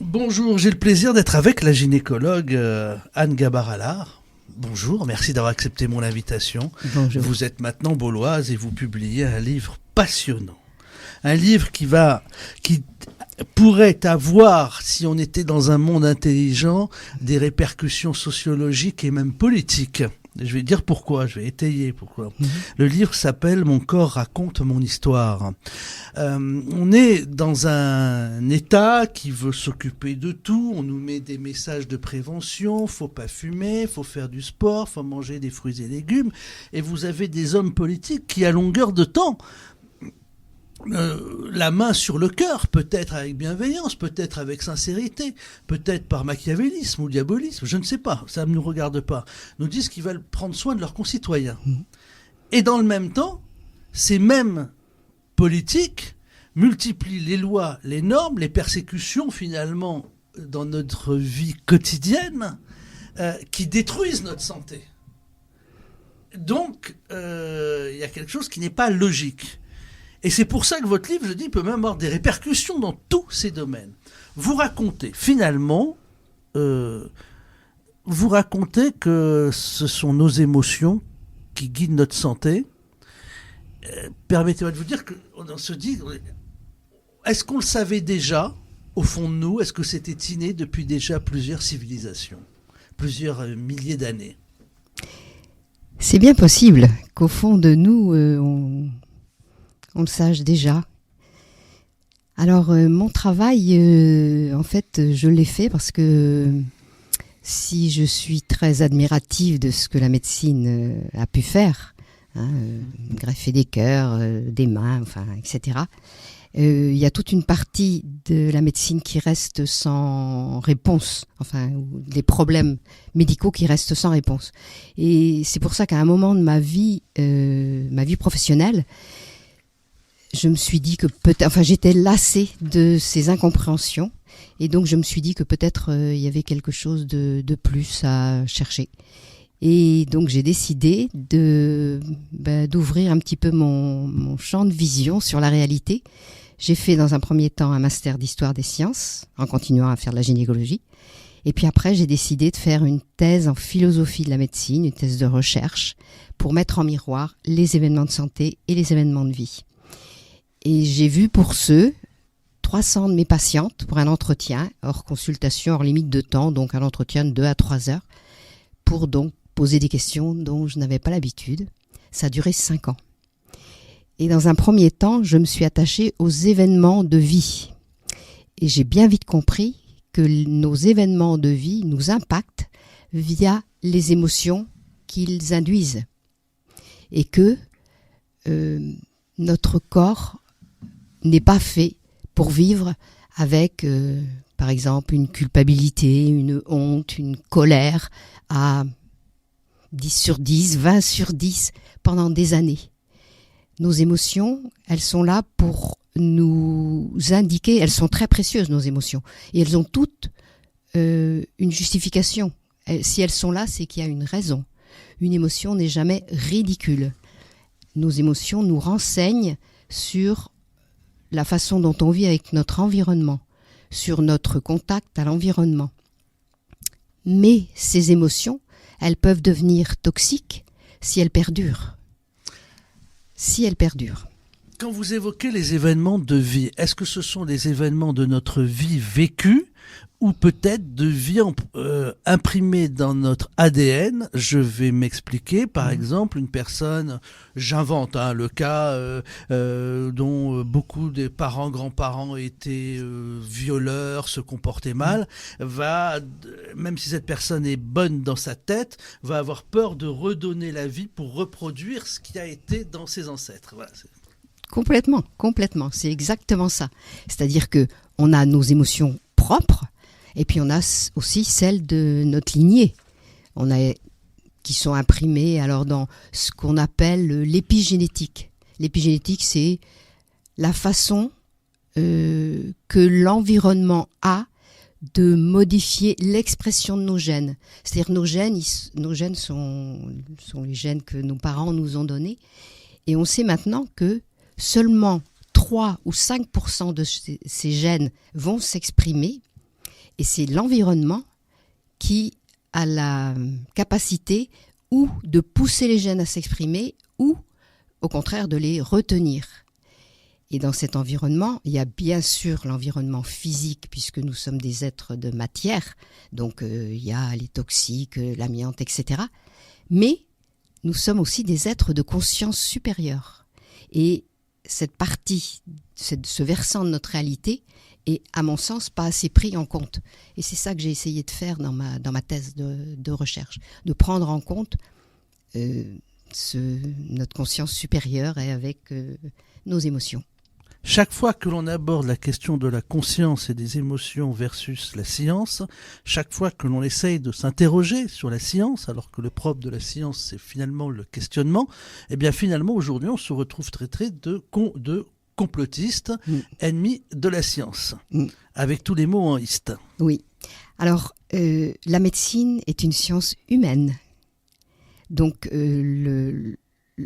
Bonjour, j'ai le plaisir d'être avec la gynécologue Anne Gabar-Allard. Bonjour, merci d'avoir accepté mon invitation. Bonjour. Vous êtes maintenant bauloise et vous publiez un livre passionnant. Un livre qui pourrait avoir, si on était dans un monde intelligent, des répercussions sociologiques et même politiques. Je vais dire pourquoi, je vais étayer pourquoi. Le livre s'appelle « Mon corps raconte mon histoire ». On est dans un état qui veut s'occuper de tout. On nous met des messages de prévention, faut pas fumer, faut faire du sport, faut manger des fruits et légumes. Et vous avez des hommes politiques qui, à longueur de temps, la main sur le cœur, peut-être avec bienveillance, peut-être avec sincérité, peut-être par machiavélisme ou diabolisme, je ne sais pas, ça ne nous regarde pas, nous disent qu'ils veulent prendre soin de leurs concitoyens. Et dans le même temps, ces mêmes politiques multiplient les lois, les normes, les persécutions finalement dans notre vie quotidienne qui détruisent notre santé. Donc, il y a quelque chose qui n'est pas logique. Et c'est pour ça que votre livre, je dis, peut même avoir des répercussions dans tous ces domaines. Vous racontez, finalement, que ce sont nos émotions qui guident notre santé. Permettez-moi de vous dire qu'on se dit, est-ce qu'on le savait déjà, au fond de nous? Est-ce que c'était inné depuis déjà plusieurs civilisations, plusieurs milliers d'années? C'est bien possible qu'au fond de nous, on le sache déjà. Alors, mon travail, en fait, je l'ai fait parce que si je suis très admirative de ce que la médecine a pu faire, greffer des cœurs, des mains, enfin, etc., il y a toute une partie de la médecine qui reste sans réponse, enfin, ou des problèmes médicaux qui restent sans réponse. Et c'est pour ça qu'à un moment de ma vie professionnelle, je me suis dit que j'étais lassée de ces incompréhensions et donc je me suis dit que peut-être il y avait quelque chose de plus à chercher. Et donc j'ai décidé d'ouvrir un petit peu mon champ de vision sur la réalité. J'ai fait dans un premier temps un master d'histoire des sciences en continuant à faire de la gynécologie. Et puis après, j'ai décidé de faire une thèse en philosophie de la médecine, une thèse de recherche pour mettre en miroir les événements de santé et les événements de vie. Et j'ai vu pour 300 de mes patientes pour un entretien, hors consultation, hors limite de temps, donc un entretien de 2 à 3 heures, pour donc poser des questions dont je n'avais pas l'habitude. Ça a duré 5 ans. Et dans un premier temps, je me suis attachée aux événements de vie. Et j'ai bien vite compris que nos événements de vie nous impactent via les émotions qu'ils induisent. Et que notre corps n'est pas fait pour vivre avec, par exemple, une culpabilité, une honte, une colère à 10 sur 10, 20 sur 10 pendant des années. Nos émotions, elles sont là pour nous indiquer, elles sont très précieuses, nos émotions, et elles ont toutes une justification. Si elles sont là, c'est qu'il y a une raison. Une émotion n'est jamais ridicule. Nos émotions nous renseignent sur la façon dont on vit avec notre environnement, sur notre contact à l'environnement. Mais ces émotions, elles peuvent devenir toxiques si elles perdurent. Quand vous évoquez les événements de vie, est-ce que ce sont des événements de notre vie vécue ou peut-être de vie imprimée dans notre ADN? Je vais m'expliquer. Par exemple, une personne, j'invente le cas dont beaucoup de parents, grands-parents étaient violeurs, se comportaient mal, même si cette personne est bonne dans sa tête, va avoir peur de redonner la vie pour reproduire ce qui a été dans ses ancêtres. Voilà. Complètement. C'est exactement ça. C'est-à-dire que on a nos émotions propres et puis on a aussi celles de notre lignée. Qui sont imprimées alors dans ce qu'on appelle l'épigénétique. L'épigénétique, c'est la façon que l'environnement a de modifier l'expression de nos gènes. C'est-à-dire nos gènes sont les gènes que nos parents nous ont donnés. Et on sait maintenant que seulement 3 ou 5% de ces gènes vont s'exprimer Et c'est l'environnement qui a la capacité ou de pousser les gènes à s'exprimer ou au contraire de les retenir. Et dans cet environnement, il y a bien sûr l'environnement physique puisque nous sommes des êtres de matière, donc il y a les toxiques, l'amiante, etc. Mais nous sommes aussi des êtres de conscience supérieure. Et cette partie, ce versant de notre réalité est, à mon sens, pas assez pris en compte. Et c'est ça que j'ai essayé de faire dans ma thèse de recherche, de prendre en compte notre conscience supérieure et avec nos émotions. Chaque fois que l'on aborde la question de la conscience et des émotions versus la science, chaque fois que l'on essaye de s'interroger sur la science, alors que le propre de la science, c'est finalement le questionnement, eh bien finalement, aujourd'hui, on se retrouve traité de complotistes, ennemis de la science, avec tous les mots en iste. Oui. Alors, la médecine est une science humaine. Donc,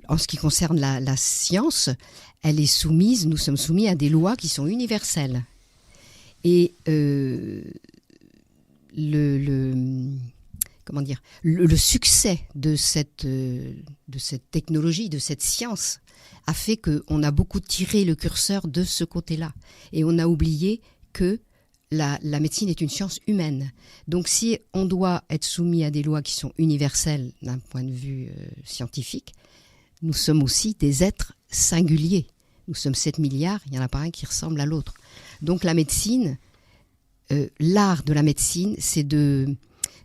en ce qui concerne la science, elle est soumise, nous sommes soumis à des lois qui sont universelles. Et le succès de cette technologie, de cette science, a fait qu'on a beaucoup tiré le curseur de ce côté-là. Et on a oublié que la médecine est une science humaine. Donc si on doit être soumis à des lois qui sont universelles d'un point de vue scientifique, nous sommes aussi des êtres singuliers. Nous sommes 7 milliards, il n'y en a pas un qui ressemble à l'autre. Donc la médecine, l'art de la médecine, c'est de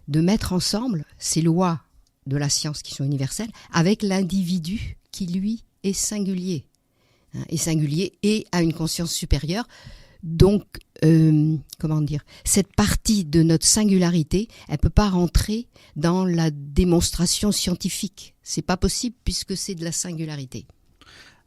mettre ensemble ces lois de la science qui sont universelles avec l'individu qui, lui, est singulier. Est singulier et a une conscience supérieure. Donc, cette partie de notre singularité, elle ne peut pas rentrer dans la démonstration scientifique. C'est pas possible puisque c'est de la singularité.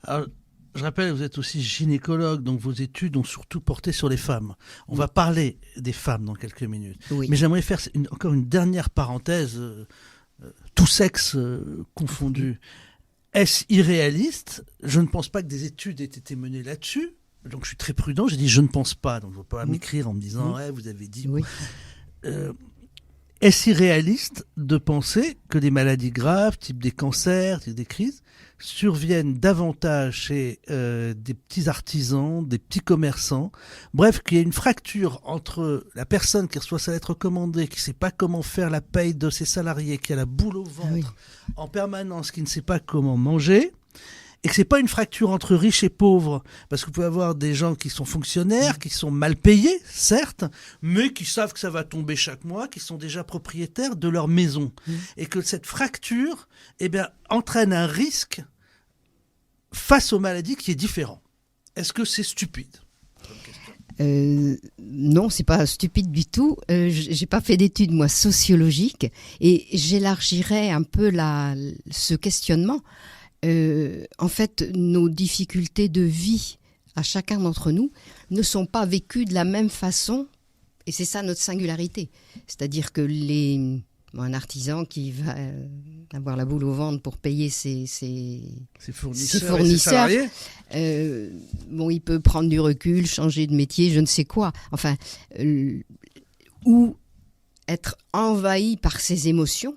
Alors, je rappelle, vous êtes aussi gynécologue, donc vos études ont surtout porté sur les femmes. On va parler des femmes dans quelques minutes. Oui. Mais j'aimerais faire encore une dernière parenthèse, tout sexe confondu. Est-ce irréaliste ? Je ne pense pas que des études aient été menées là-dessus. Donc je suis très prudent, j'ai dit je ne pense pas. Donc je ne vais pas m'écrire en me disant ouais, vous avez dit. Oui. Est-ce irréaliste de penser que des maladies graves, type des cancers, type des crises, surviennent davantage chez des petits artisans, des petits commerçants, bref, qu'il y ait une fracture entre la personne qui reçoit sa lettre recommandée, qui ne sait pas comment faire la paye de ses salariés, qui a la boule au ventre en permanence, qui ne sait pas comment manger, et que c'est pas une fracture entre riches et pauvres, parce que vous pouvez avoir des gens qui sont fonctionnaires, qui sont mal payés, certes, mais qui savent que ça va tomber chaque mois, qui sont déjà propriétaires de leur maison. Et que cette fracture, entraîne un risque face aux maladies qui est différent. Est-ce que c'est stupide ? Non, c'est pas stupide du tout. J'ai pas fait d'études moi sociologiques et j'élargirais un peu ce questionnement. En fait, nos difficultés de vie à chacun d'entre nous ne sont pas vécues de la même façon, et c'est ça notre singularité. C'est-à-dire que un artisan qui va avoir la boule au ventre pour payer ses fournisseurs, il peut prendre du recul, changer de métier, je ne sais quoi. Enfin, ou être envahi par ses émotions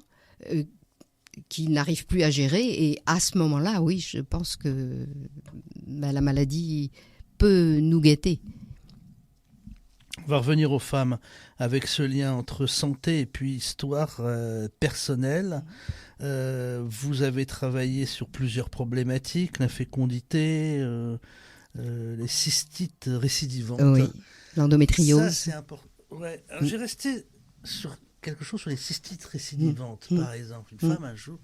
qui n'arrive plus à gérer, et à ce moment-là, oui, je pense que la maladie peut nous guetter. On va revenir aux femmes avec ce lien entre santé et puis histoire personnelle. Vous avez travaillé sur plusieurs problématiques, la fécondité, les cystites récidivantes. Oui, l'endométriose. Ça, c'est important. Ouais. Alors, j'ai resté sur quelque chose sur les cystites récidivantes, par exemple. Une femme, un jour,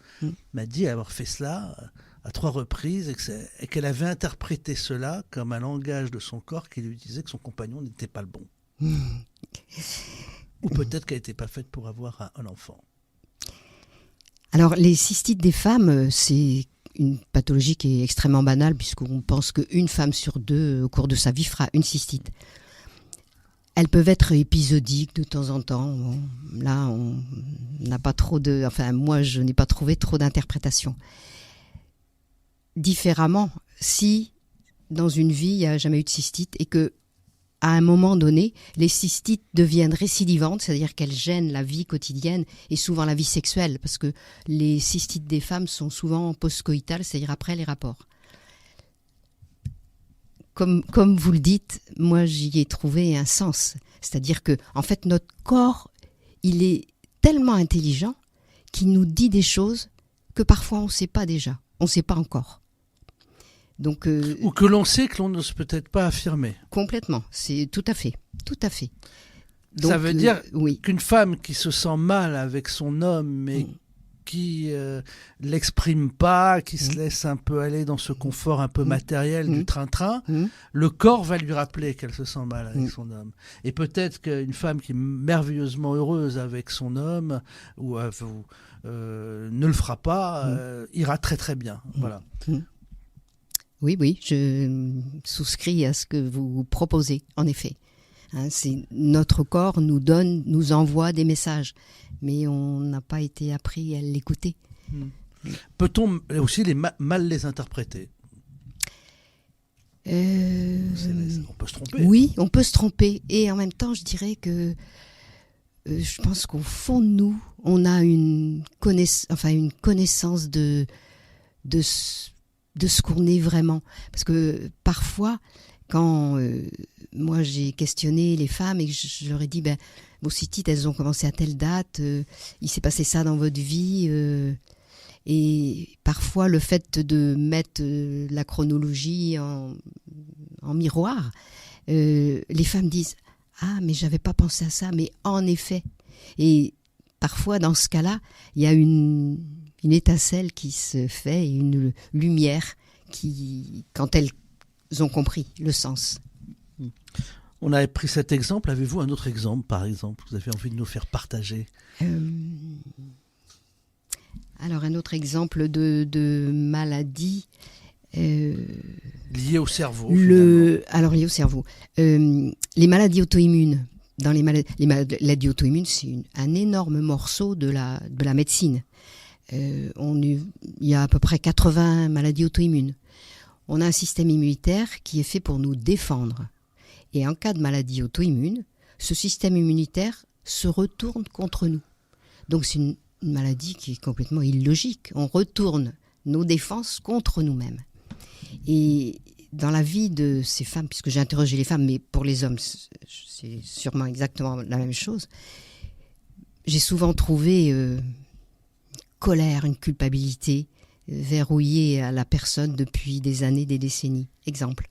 m'a dit avoir fait cela à 3 reprises et qu'elle avait interprété cela comme un langage de son corps qui lui disait que son compagnon n'était pas le bon. Ou peut-être qu'elle n'était pas faite pour avoir un enfant. Alors, les cystites des femmes, c'est une pathologie qui est extrêmement banale puisqu'on pense qu'une femme sur 2 au cours de sa vie fera une cystite. Elles peuvent être épisodiques de temps en temps. Bon, là, on n'a pas trop de... Enfin, moi, je n'ai pas trouvé trop d'interprétation. Différemment, si dans une vie, il n'y a jamais eu de cystite et que à un moment donné, les cystites deviennent récidivantes, c'est-à-dire qu'elles gênent la vie quotidienne et souvent la vie sexuelle, parce que les cystites des femmes sont souvent post-coïtales, c'est-à-dire après les rapports. Comme vous le dites, moi j'y ai trouvé un sens. C'est-à-dire que, en fait, notre corps, il est tellement intelligent qu'il nous dit des choses que parfois on ne sait pas déjà, on ne sait pas encore. Donc, ou que l'on sait que l'on n'ose peut-être pas affirmer. Complètement, c'est tout à fait. Donc, ça veut dire qu'une femme qui se sent mal avec son homme, mais qui l'exprime pas, qui se laisse un peu aller dans ce confort un peu matériel du train-train, le corps va lui rappeler qu'elle se sent mal avec son homme. Et peut-être qu'une femme qui est merveilleusement heureuse avec son homme ou ne le fera pas, ira très très bien. Voilà. Oui, je souscris à ce que vous proposez, en effet. C'est notre corps nous envoie des messages, mais on n'a pas été appris à l'écouter. Peut-on aussi mal les interpréter ? On peut se tromper. Oui, on peut se tromper. Et en même temps, je dirais que je pense qu'au fond de nous, on a une connaissance de ce qu'on est vraiment. Parce que parfois, quand moi j'ai questionné les femmes et que je leur ai dit vos cystites elles ont commencé à telle date, il s'est passé ça dans votre vie, et parfois le fait de mettre la chronologie en miroir, les femmes disent mais j'avais pas pensé à ça, mais en effet. Et parfois dans ce cas-là il y a une étincelle qui se fait, une lumière quand elles ont compris le sens. On a pris cet exemple. Avez-vous un autre exemple, par exemple, que vous avez envie de nous faire partager ? Alors, un autre exemple de maladie. Lié au cerveau. Lié au cerveau. Les maladies auto-immunes. Les maladies auto-immunes, c'est un énorme morceau de la médecine. Il y a à peu près 80 maladies auto-immunes. On a un système immunitaire qui est fait pour nous défendre. Et en cas de maladie auto-immune, ce système immunitaire se retourne contre nous. Donc c'est une maladie qui est complètement illogique. On retourne nos défenses contre nous-mêmes. Et dans la vie de ces femmes, puisque j'ai interrogé les femmes, mais pour les hommes, c'est sûrement exactement la même chose, j'ai souvent trouvé une colère, une culpabilité, verrouillée à la personne depuis des années, des décennies. Exemple,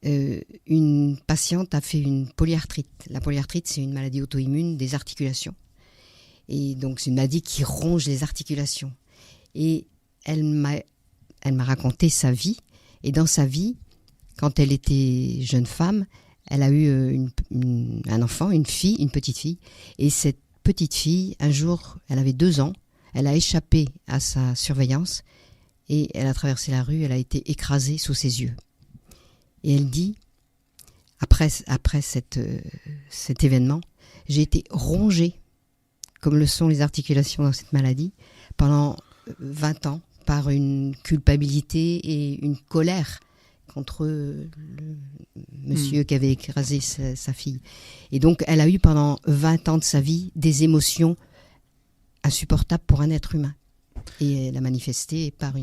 une patiente a fait une polyarthrite. La polyarthrite, c'est une maladie auto-immune des articulations. Et donc, c'est une maladie qui ronge les articulations. Et elle m'a raconté sa vie. Et dans sa vie, quand elle était jeune femme, elle a eu un enfant, une petite fille. Et cette petite fille, un jour, elle avait 2 ans, elle a échappé à sa surveillance et elle a traversé la rue, elle a été écrasée sous ses yeux. Et elle dit, après cet événement, j'ai été rongée, comme le sont les articulations dans cette maladie, pendant 20 ans, par une culpabilité et une colère contre le monsieur qui avait écrasé sa fille. Et donc, elle a eu pendant 20 ans de sa vie des émotions insupportable pour un être humain. Et elle a manifesté par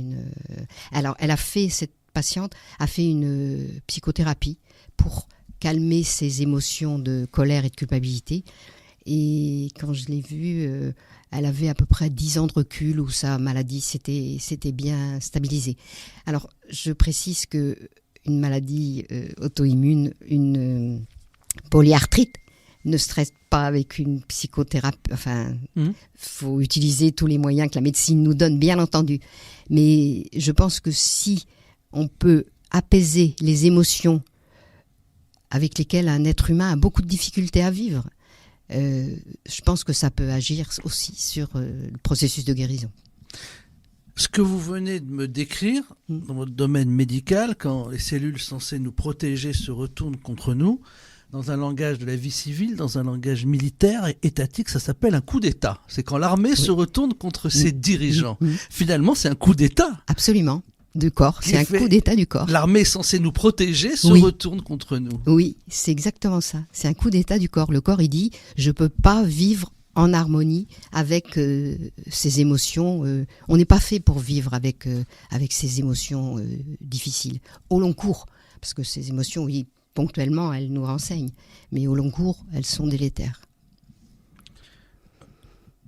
cette patiente a fait une psychothérapie pour calmer ses émotions de colère et de culpabilité. Et quand je l'ai vue, elle avait à peu près 10 ans de recul où sa maladie s'était bien stabilisée. Alors, je précise que une maladie auto-immune, une polyarthrite, ne se traite pas avec une psychothérapie. Enfin, faut utiliser tous les moyens que la médecine nous donne, bien entendu. Mais je pense que si on peut apaiser les émotions avec lesquelles un être humain a beaucoup de difficultés à vivre, je pense que ça peut agir aussi sur le processus de guérison. Ce que vous venez de me décrire dans votre domaine médical, quand les cellules censées nous protéger se retournent contre nous, dans un langage de la vie civile, dans un langage militaire et étatique, ça s'appelle un coup d'État. C'est quand l'armée se retourne contre ses dirigeants. Finalement, c'est un coup d'État. Absolument. du corps. C'est un coup d'état du corps. L'armée censée nous protéger se retourne contre nous. Oui, c'est exactement ça. C'est un coup d'état du corps. Le corps, il dit, je peux pas vivre en harmonie avec ces émotions. On n'est pas fait pour vivre avec ces émotions difficiles. Au long cours, parce que ces émotions, oui, ponctuellement, elles nous renseignent. Mais au long cours, elles sont délétères.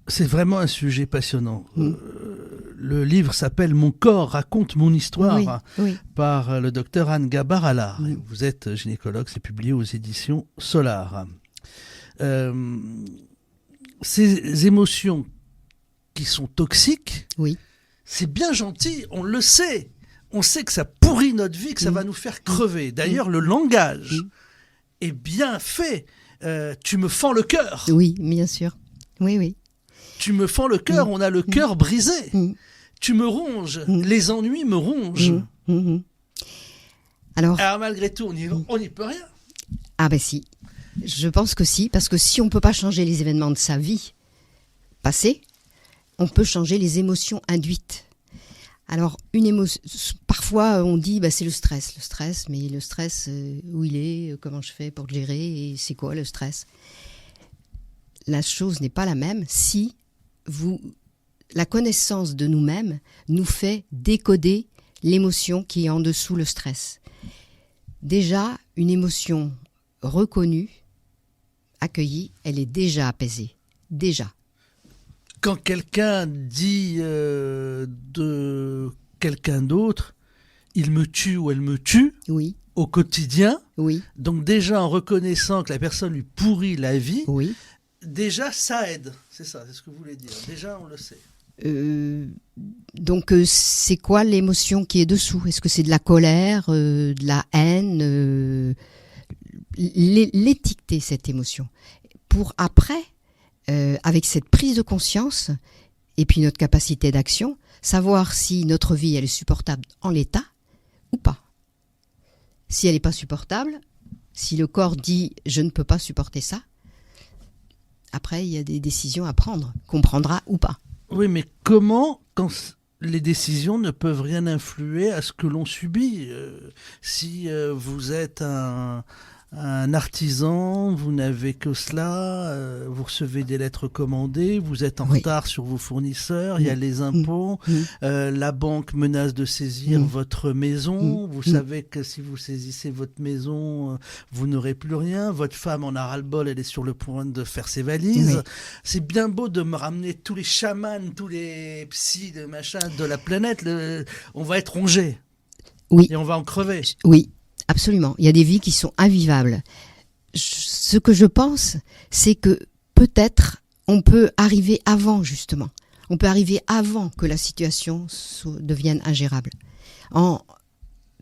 C'est vraiment un sujet passionnant. Le livre s'appelle « Mon corps raconte mon histoire » par le docteur Anne Gabar-Allard. Vous êtes gynécologue, c'est publié aux éditions Solar. Ces émotions qui sont toxiques, c'est bien gentil, on le sait. On sait que ça pourrit notre vie, que ça va nous faire crever. D'ailleurs, le langage est bien fait. Tu me fends le cœur. Oui, bien sûr. Oui. Tu me fends le cœur, on a le cœur brisé. Tu me ronges, les ennuis me rongent. Alors malgré tout, on n'y peut rien. Ah ben si, je pense que si, parce que si on ne peut pas changer les événements de sa vie passée, on peut changer les émotions induites. Alors, parfois on dit c'est le stress, mais le stress, où il est, comment je fais pour le gérer, et c'est quoi le stress ? La chose n'est pas la même si la connaissance de nous-mêmes nous fait décoder l'émotion qui est en dessous le stress. Déjà, une émotion reconnue, accueillie, elle est déjà apaisée. Déjà. Quand quelqu'un dit de quelqu'un d'autre, il me tue ou elle me tue, au quotidien, donc déjà en reconnaissant que la personne lui pourrit la vie, déjà ça aide. C'est ça, c'est ce que vous voulez dire. Déjà on le sait. Donc c'est quoi l'émotion qui est dessous ? Est-ce que c'est de la colère, de la haine, l'étiqueter cette émotion pour après, avec cette prise de conscience et puis notre capacité d'action, savoir si notre vie elle est supportable en l'état ou pas. Si elle n'est pas supportable, si le corps dit je ne peux pas supporter ça, après il y a des décisions à prendre, qu'on prendra ou pas. Oui, mais comment, quand les décisions ne peuvent rien influer à ce que l'on subit si vous êtes un artisan, vous n'avez que cela, vous recevez des lettres commandées, vous êtes en retard sur vos fournisseurs, il y a les impôts, la banque menace de saisir votre maison, vous savez que si vous saisissez votre maison, vous n'aurez plus rien, votre femme en a ras-le-bol, elle est sur le point de faire ses valises. C'est bien beau de me ramener tous les chamans, tous les psys de machin de la planète, on va être rongé. Et on va en crever. Oui. Absolument. Il y a des vies qui sont invivables. Ce que je pense, c'est que peut-être on peut arriver avant, justement. On peut arriver avant que la situation devienne ingérable.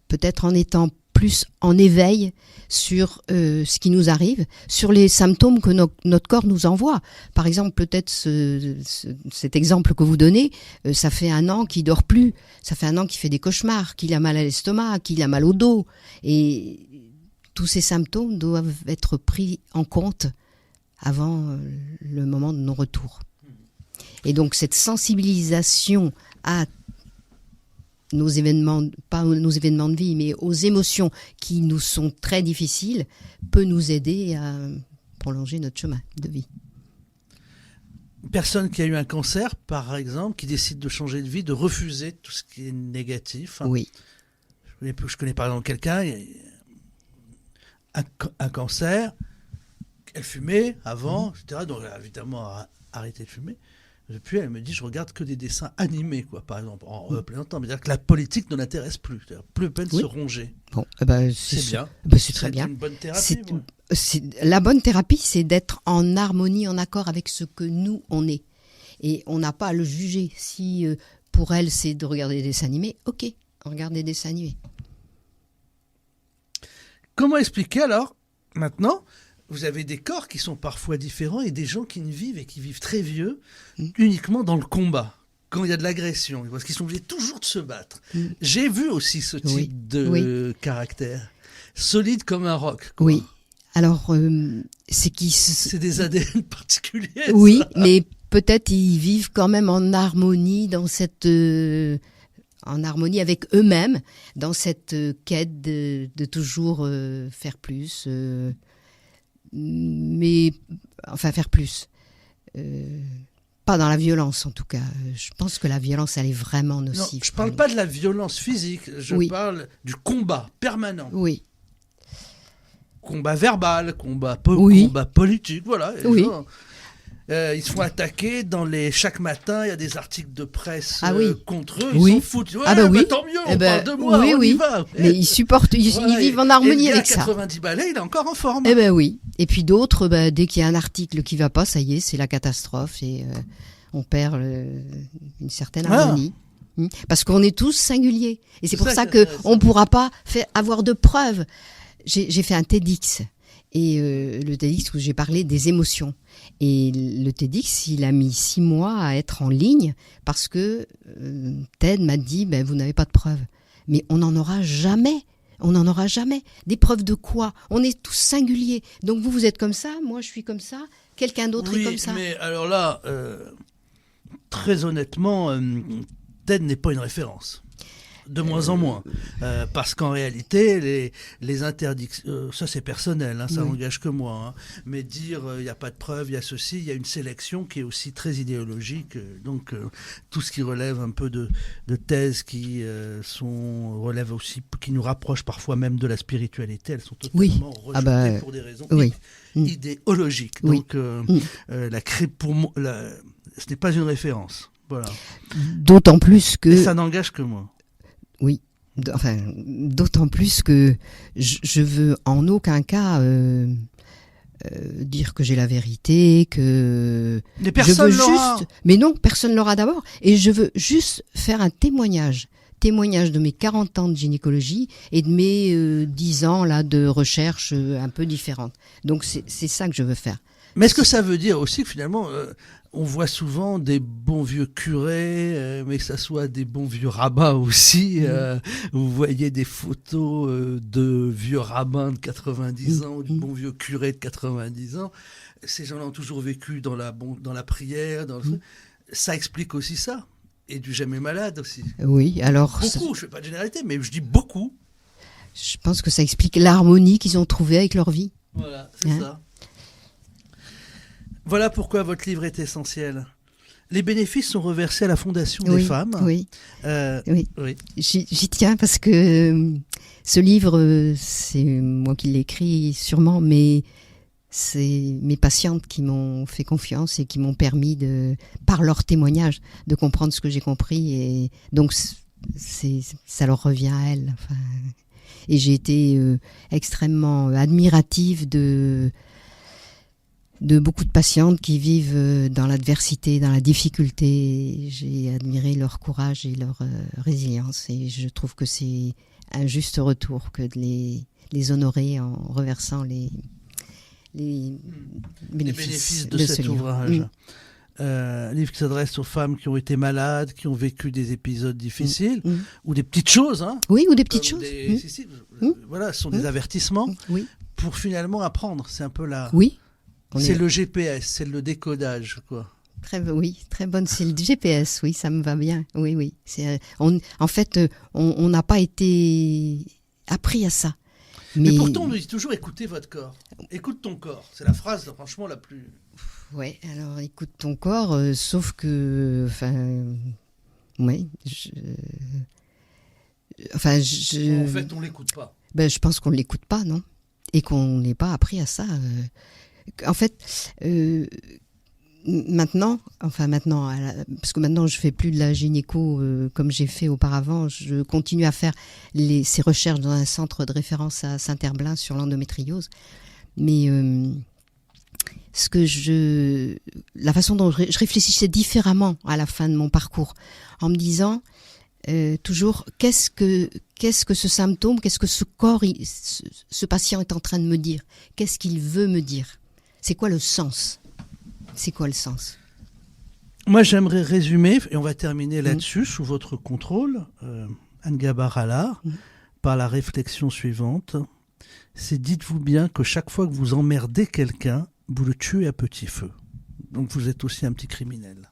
Peut-être en étant plus en éveil sur ce qui nous arrive, sur les symptômes que notre corps nous envoie. Par exemple, peut-être cet exemple que vous donnez, ça fait 1 an qu'il dort plus, ça fait 1 an qu'il fait des cauchemars, qu'il a mal à l'estomac, qu'il a mal au dos. Et tous ces symptômes doivent être pris en compte avant le moment de non-retour. Et donc cette sensibilisation à nos événements, pas nos événements de vie, mais aux émotions qui nous sont très difficiles, peut nous aider à prolonger notre chemin de vie. Personne qui a eu un cancer, par exemple, qui décide de changer de vie, de refuser tout ce qui est négatif. Oui. Je connais par exemple quelqu'un, un cancer, elle fumait avant, etc. Donc elle a évidemment arrêté de fumer. Depuis, elle me dit, je regarde que des dessins animés, quoi, par exemple, en plaisantant. C'est-à-dire que la politique ne l'intéresse plus. Plus peine de se ronger. Bon, c'est bien. C'est très bien. C'est une bonne thérapie. La bonne thérapie, c'est d'être en harmonie, en accord avec ce que nous, on est. Et on n'a pas à le juger. Si pour elle, c'est de regarder des dessins animés, ok, on regarde des dessins animés. Comment expliquer alors, maintenant, vous avez des corps qui sont parfois différents et des gens qui vivent très vieux, uniquement dans le combat, quand il y a de l'agression, parce qu'ils sont obligés toujours de se battre. J'ai vu aussi ce type de caractère, solide comme un roc. Quoi. Oui, alors c'est des ADN particuliers. Oui, ça. Mais peut-être ils vivent quand même en harmonie dans cette en harmonie avec eux-mêmes dans cette quête de toujours faire plus, mais enfin faire plus. Pas dans la violence en tout cas. Je pense que la violence, elle est vraiment nocive. Non, je parle pas de la violence physique, je parle du combat permanent. Oui. Combat verbal, combat politique, voilà. Oui. Gens, ils se font attaquer chaque matin, il y a des articles de presse contre eux, ils s'en foutent. Ouais, tant mieux, on parle de moi, on y va. Mais ils supportent, ils vivent en harmonie avec ça. 90 balais, il est encore en forme. Eh ben oui. Et puis d'autres, dès qu'il y a un article qui va pas, ça y est, c'est la catastrophe et on perd une certaine harmonie. Parce qu'on est tous singuliers. Et c'est pour ça qu'on ne pourra pas avoir de preuves. J'ai fait un TEDx. Et le TEDx où j'ai parlé des émotions. Et le TEDx, il a mis 6 mois à être en ligne parce que Ted m'a dit, vous n'avez pas de preuves. Mais on n'en aura jamais. On n'en aura jamais. Des preuves de quoi? On est tous singuliers. Donc vous êtes comme ça, moi je suis comme ça, quelqu'un d'autre est comme ça. Mais alors là, très honnêtement, Ted n'est pas une référence. De moins en moins. Parce qu'en réalité, les interdictions, ça c'est personnel, ça n'engage que moi, mais dire il n'y a pas de preuve, il y a ceci, il y a une sélection qui est aussi très idéologique. Donc tout ce qui relève un peu de thèses qui relèvent aussi, qui nous rapprochent parfois même de la spiritualité, elles sont totalement rejetées pour des raisons idéologiques. Donc pour moi, ce n'est pas une référence. Voilà. D'autant plus que... Et ça n'engage que moi. Oui, d'autant plus que je veux en aucun cas dire que j'ai la vérité, que mais personne l'aura. Mais non, personne l'aura d'abord. Et je veux juste faire un témoignage de mes 40 ans de gynécologie et de mes 10 ans là de recherche un peu différente. Donc c'est ça que je veux faire. Mais est-ce que ça veut dire aussi que finalement, on voit souvent des bons vieux curés, mais que ça soit des bons vieux rabbins aussi. Vous voyez des photos de vieux rabbins de 90 ans, ou de bons vieux curés de 90 ans. Ces gens-là ont toujours vécu dans la prière. Ça explique aussi ça. Et du jamais malade aussi. Oui, alors... Beaucoup, je ne fais pas de généralité, mais je dis beaucoup. Je pense que ça explique l'harmonie qu'ils ont trouvée avec leur vie. Voilà, c'est ça. Voilà pourquoi votre livre est essentiel. Les bénéfices sont reversés à la Fondation des femmes. Oui. J'y tiens parce que ce livre, c'est moi qui l'ai écrit sûrement, mais c'est mes patientes qui m'ont fait confiance et qui m'ont permis, par leur témoignage, de comprendre ce que j'ai compris. Et donc, ça leur revient à elles. Enfin, et j'ai été extrêmement admirative de beaucoup de patientes qui vivent dans l'adversité, dans la difficulté. J'ai admiré leur courage et leur résilience et je trouve que c'est un juste retour que de les honorer en reversant les bénéfices de cet ouvrage. Un livre qui s'adresse aux femmes qui ont été malades, qui ont vécu des épisodes difficiles, ou des petites choses. Oui, ou des petites choses. Voilà, ce sont des avertissements pour finalement apprendre. C'est un peu là. Oui. C'est le GPS, c'est le décodage, quoi. Très bonne. C'est le GPS, oui, ça me va bien. Oui. En fait, on n'a pas été appris à ça. Mais pourtant, on nous dit toujours écoutez votre corps. Écoute ton corps. C'est la phrase, franchement, la plus. Ouais, alors écoute ton corps, sauf que. Enfin. Oui. En fait, on ne l'écoute pas. Je pense qu'on ne l'écoute pas, non? Et qu'on n'est pas appris à ça. En fait, maintenant, parce que maintenant je fais plus de la gynéco comme j'ai fait auparavant, je continue à faire ces recherches dans un centre de référence à Saint-Herblain sur l'endométriose. Mais la façon dont je réfléchissais différemment à la fin de mon parcours, en me disant toujours qu'est-ce que ce symptôme, qu'est-ce que ce corps, ce patient est en train de me dire, qu'est-ce qu'il veut me dire. C'est quoi le sens? Moi, j'aimerais résumer, et on va terminer là-dessus, sous votre contrôle, Anne Gabar-Allard, par la réflexion suivante. C'est dites-vous bien que chaque fois que vous emmerdez quelqu'un, vous le tuez à petit feu. Donc vous êtes aussi un petit criminel.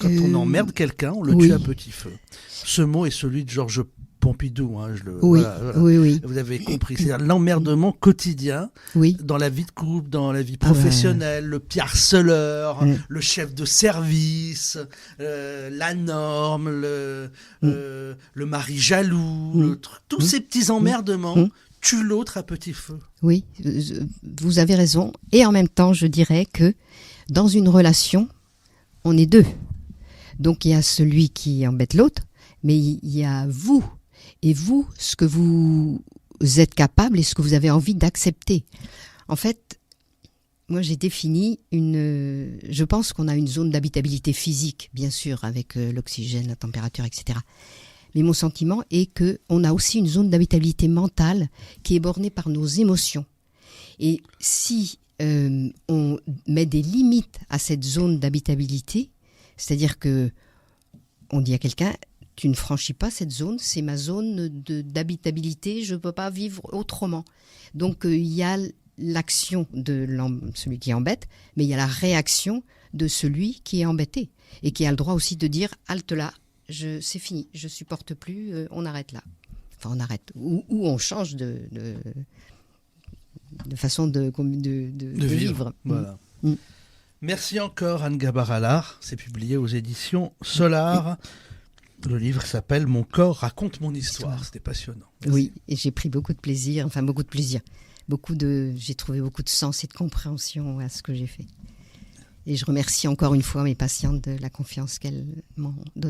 Quand on emmerde quelqu'un, on le tue à petit feu. Ce mot est celui de Georges Pompidou. Voilà. Oui. Vous avez compris. C'est-à-dire l'emmerdement quotidien dans la vie de couple, dans la vie professionnelle, le harceleur, le chef de service, la norme, le mari jaloux, tous ces petits emmerdements tuent l'autre à petit feu. Oui, vous avez raison. Et en même temps, je dirais que dans une relation, on est deux. Donc il y a celui qui embête l'autre, mais il y a vous. Et vous, ce que vous êtes capable et ce que vous avez envie d'accepter. En fait, moi j'ai défini je pense qu'on a une zone d'habitabilité physique, bien sûr, avec l'oxygène, la température, etc. Mais mon sentiment est qu'on a aussi une zone d'habitabilité mentale qui est bornée par nos émotions. Et si on met des limites à cette zone d'habitabilité, c'est-à-dire que on dit à quelqu'un, tu ne franchis pas cette zone, c'est ma zone d'habitabilité, je ne peux pas vivre autrement. Donc il y a l'action de celui qui embête, mais il y a la réaction de celui qui est embêté et qui a le droit aussi de dire halte là, c'est fini, je supporte plus, on arrête là. Enfin on arrête, ou on change de façon de vivre. Voilà. Merci encore Anne Gabar-Allard, c'est publié aux éditions Solar. Le livre s'appelle « Mon corps raconte mon histoire ». C'était passionnant. Merci. Oui, et j'ai pris beaucoup de plaisir. J'ai trouvé beaucoup de sens et de compréhension à ce que j'ai fait. Et je remercie encore une fois mes patientes de la confiance qu'elles m'ont donnée.